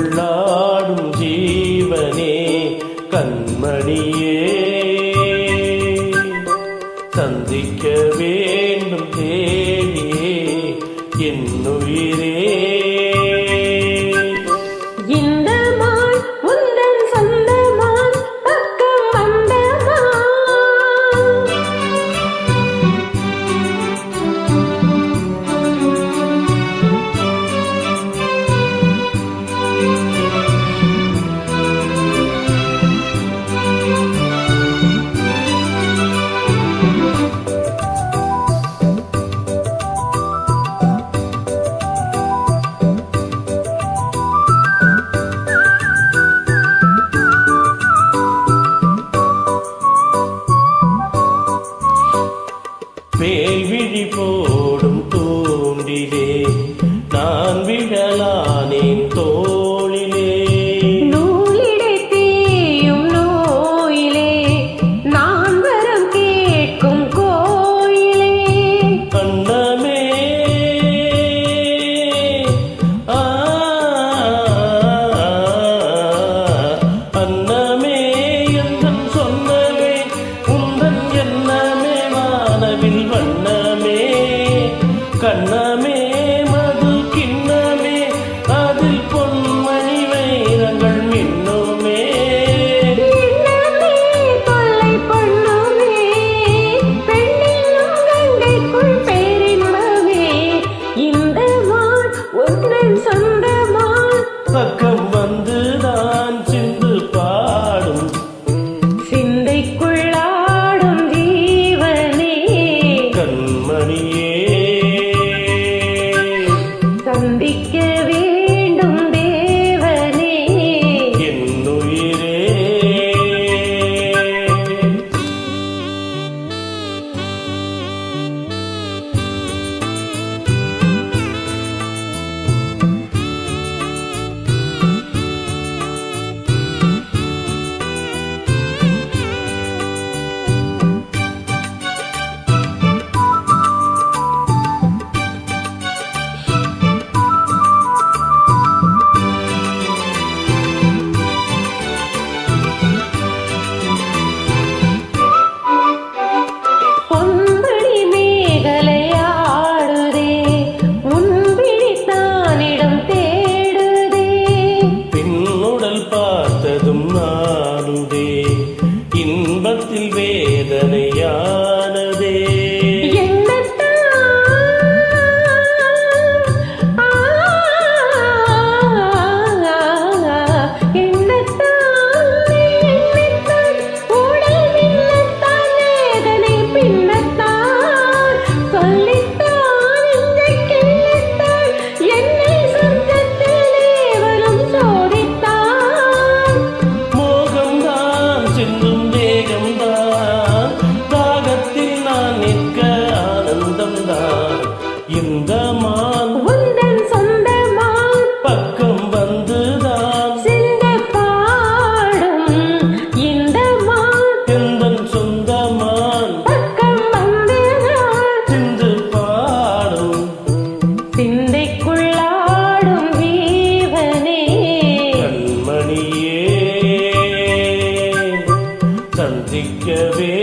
சிந்தைக்குள்ளாடும் ஜீவனே கண்மணியே சந்திக்க வேண்டும் தேடியே என்னுயிரே பேய்விழி போடும் தூண்டிலே நான் விழலானேன் தோளிலே நூலிடை தேயும் நோயிலே நான் வரம் கேட்கும் கோயிலே கண்ணமே அன்னமே எந்தன் சொன்னவே உந்தன் எண்ணமே வானவில் வண்ணமே கண்ணமே மது கிண்ணமே அதில் பொன்மணி வைரங்கள் மின்னுமே கொள்ளை பொண்ணுமே பெண்ணிலும் கண்டைக்குள் பேரின்பமே இந்த மான் உன்னன் சொந்த மான் பக்கம் வந்துதான் சிந்து பாடும் சிந்தைக்குள்ளாடும் ஜீவனே கண்மணியே சந்திக்க வேண்டும் தேவனே என்னுயிரே பொன்படி மேகலையாடுதே முன்பிடித்தானிடம் தேடுதே பின்னுடல் பார்த்ததும் நாடுதே இன்பத்தில் வேதனையானதே மோகம்தான் சிந்தும் தேகம்தான் தாகத்தில் நான் நிற்க ஆனந்தம்தான் இந்த மான் உந்தன் சொந்த மான் பக்கம் வந்துதான் சிந்த பாடும் இந்த மான் எந்தன் சொந்த மான் பக்கம் வந்துதான் சிந்து பாடும் சிந்தைக்குள்ளாடும் ஜீவனே கண்மணியே சந்திக்கவே